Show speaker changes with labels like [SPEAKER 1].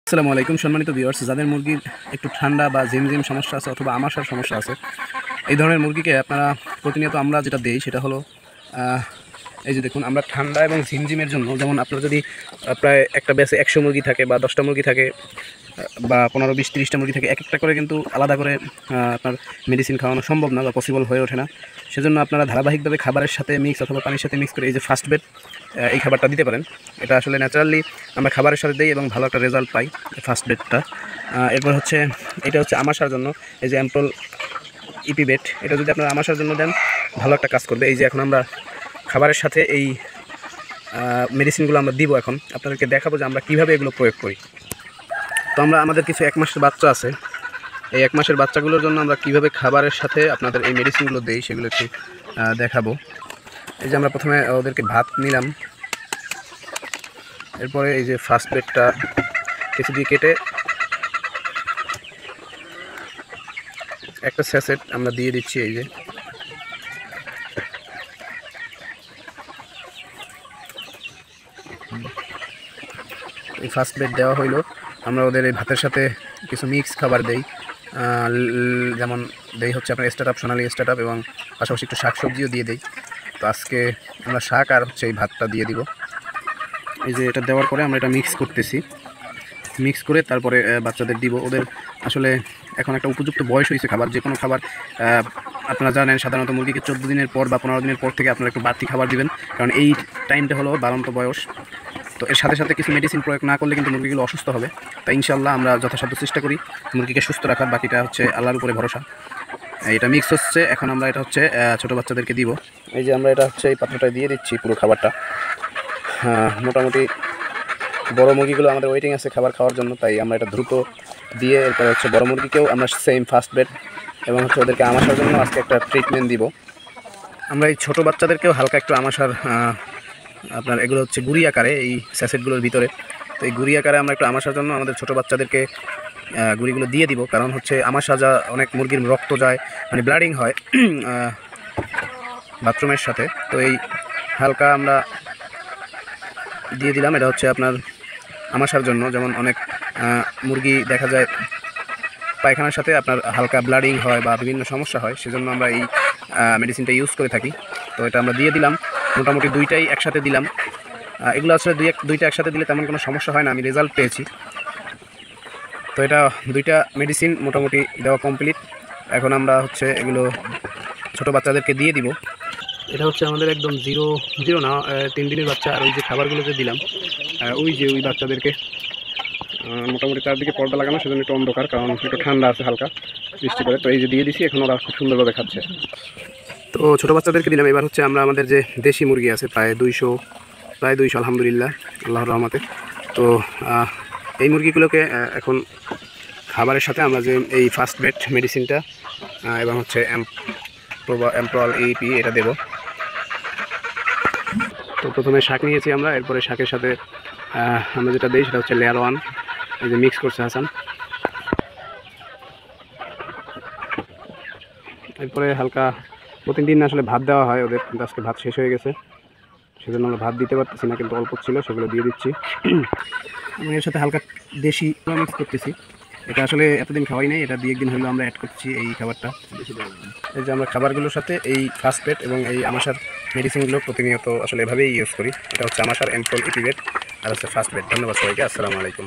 [SPEAKER 1] আসসালামু আলাইকুম সম্মানিত ভিউয়ার্স, যাদের মুরগির একটু ঠান্ডা বা ঝিমঝিম সমস্যা আছে অথবা আমাশার সমস্যা আছে, এই ধরনের মুরগিকে আপনারা প্রতিনিয়ত আমরা যেটা দেই সেটা হলো এই যে দেখুন, আমরা ঠান্ডা এবং ঝিমঝিমের জন্য, যেমন আপনার যদি প্রায় একটা ব্যাচে 100 মুরগি থাকে বা 10টা মুরগি থাকে বা 15, 20, 30টা মুরগি থাকে, এক একটা করে কিন্তু আলাদা করে আপনার মেডিসিন খাওয়ানো সম্ভব না বা পসিবল হয়ে ওঠে না। সেজন্য আপনারা ধারাবাহিকভাবে খাবারের সাথে মিক্স অথবা পানির সাথে মিক্স করে এই যে ফার্স্ট বেড, এই খাবারটা দিতে পারেন। এটা আসলে ন্যাচারালি আমরা খাবারের সাথে দিই এবং ভালো একটা রেজাল্ট পাই ফার্স্ট বেডটা। এরপর হচ্ছে এটা হচ্ছে আমাশার জন্য, এই যে অ্যাম্পল ইপি বেড, এটা যদি আপনারা আমাশার জন্য দেন ভালো একটা কাজ করবে। এই যে এখন আমরা খাবারের সাথে এই মেডিসিনগুলো আমরা দিব, এখন আপনাদেরকে দেখাবো যে আমরা কীভাবে এগুলো প্রয়োগ করি। তো আমরা আমাদের কিছু 1 মাসের বাচ্চা আছে, এই 1 মাসের বাচ্চাগুলোর জন্য আমরা কীভাবে খাবারের সাথে আপনাদের এই মেডিসিনগুলো দিই সেগুলো একটু দেখাবো। এই যে আমরা প্রথমে ওদেরকে ভাত নিলাম, এরপরে এই যে ফার্স্ট বেডটা কিছু দিয়ে কেটে একটা স্যাসেট আমরা দিয়ে দিচ্ছি। এই যে এই ফার্স্ট বেড দেওয়া হইলো। আমরা ওদের এই ভাতের সাথে কিছু মিক্স খাবার দেই, যেমন দেই হচ্ছে আপনার স্টার্ট আপ, সোনালি স্টার্ট আপ, এবং পাশাপাশি একটু শাকসবজিও দিয়ে দেই। তো আজকে আমরা শাক আর হচ্ছে এই ভাতটা দিয়ে দিব। এই যে এটা দেওয়ার পরে আমরা এটা মিক্স করতেছি, মিক্স করে তারপরে বাচ্চাদের দিব। ওদের আসলে এখন একটা উপযুক্ত বয়স হয়েছে খাবার, যে কোনো খাবার আপনারা জানেন সাধারণত মুরগিকে 14 দিনের পর বা 15 দিনের পর থেকে আপনারা একটু বাড়তি খাবার দিবেন, কারণ এই টাইমটা হলো বাড়ন্ত বয়স। তো এর সাথে সাথে কিছু মেডিসিন প্রয়োগ না করলে কিন্তু মুরগিগুলো অসুস্থ হবে। তাই ইনশাআল্লাহ আমরা যথাসাধ্য চেষ্টা করি মুরগিকে সুস্থ রাখার, বাকিটা হচ্ছে আল্লাহর উপরে ভরসা। এটা মিক্স হচ্ছে, এখন আমরা এটা হচ্ছে ছোটো বাচ্চাদেরকে দিব। এই যে আমরা এটা হচ্ছে এই পাত্রটায় দিয়ে দিচ্ছি পুরো খাবারটা। মোটামুটি বড় মুরগিগুলো আমাদের ওয়েটিং আছে খাবার খাওয়ার জন্য, তাই আমরা এটা দ্রুত দিয়ে এরপরে হচ্ছে বড় মুরগিকেও আমরা সেম ফার্স্ট বেড এবং হচ্ছে ওদেরকে আমাশার জন্য আজকে একটা ট্রিটমেন্ট দিব। আমরা এই ছোটো বাচ্চাদেরকেও হালকা একটু আমাশার, আপনার এগুলো হচ্ছে গুঁড়ি আকারে এই স্যাসেটগুলোর ভিতরে, তো এই গুঁড়ি আকারে আমরা একটু আমাশার জন্য আমাদের ছোটো বাচ্চাদেরকে গুঁড়িগুলো দিয়ে দিব। কারণ হচ্ছে আমাশা যা অনেক মুরগির রক্ত যায়, মানে ব্লাডিং হয় বাথরুমের সাথে, তো এই হালকা আমরা দিয়ে দিলাম। এটা হচ্ছে আপনার আমাশার জন্য, যেমন অনেক মুরগি দেখা যায় পায়খানার সাথে আপনার হালকা ব্লাডিং হয় বা বিভিন্ন সমস্যা হয়, সেজন্য আমরা এই মেডিসিনটা ইউজ করে থাকি। তো এটা আমরা দিয়ে দিলাম, মোটামুটি দুইটাই একসাথে দিলাম। এগুলো আসলে দুইটা একসাথে দিলে তেমন কোনো সমস্যা হয় না, আমি রেজাল্ট পেয়েছি। তো এটা দুইটা মেডিসিন মোটামুটি দেওয়া কমপ্লিট। এখন আমরা হচ্ছে এগুলো ছোটো বাচ্চাদেরকে দিয়ে দিব। এটা হচ্ছে আমাদের একদম জিরো না, 3 দিনের বাচ্চা। আর ওই যে খাবারগুলো যে দিলাম, ওই বাচ্চাদেরকে মোটামুটি চারদিকে পর্দা লাগানো, সেজন্য একটু অন্ধকার, কারণ একটু ঠান্ডা আছে হালকা বৃষ্টি করে। তো এই যে দিয়ে দিছি, এখন ওরা খুব সুন্দরভাবে খাচ্ছে। তো ছোটো বাচ্চাদেরকে দিলাম। এবার হচ্ছে আমরা আমাদের যে দেশি মুরগি আছে প্রায় 200 আলহামদুলিল্লাহ, আল্লাহর রহমতে। তো এই মুরগিগুলোকে এখন খাবারের সাথে আমরা যে এই ফার্স্ট বেড মেডিসিনটা এবং হচ্ছে অ্যাম্প্রল ইপি এটা দেব। তো প্রথমে শাক নিয়েছি আমরা, এরপরে শাকের সাথে আমরা যেটা দিই সেটা হচ্ছে লেয়ার 1, এই যে মিক্স করছে হাসান। এরপরে হালকা প্রতিদিন আসলে ভাত দেওয়া হয় ওদের, কিন্তু আজকে ভাত শেষ হয়ে গেছে, সেজন্য আমরা ভাত দিতে পারতেছি না, কিন্তু অল্প ছিল সেগুলো দিয়ে দিচ্ছি। এবং এর সাথে হালকা দেশি মিক্স করতেছি। এটা আসলে এতদিন খাওয়াই নাই, এটা 2-1 দিন হলো আমরা অ্যাড করছি এই খাবারটা। এই যে আমরা খাবারগুলোর সাথে এই ফার্স্ট বেড এবং এই আমাশার মেডিসিনগুলো প্রতিনিয়ত আসলে এভাবেই ইউজ করি। এটা হচ্ছে আমাশার অ্যাম্পল ইপি বেড আর হচ্ছে ফার্স্ট বেড। ধন্যবাদ সবাইকে, আসসালামু আলাইকুম।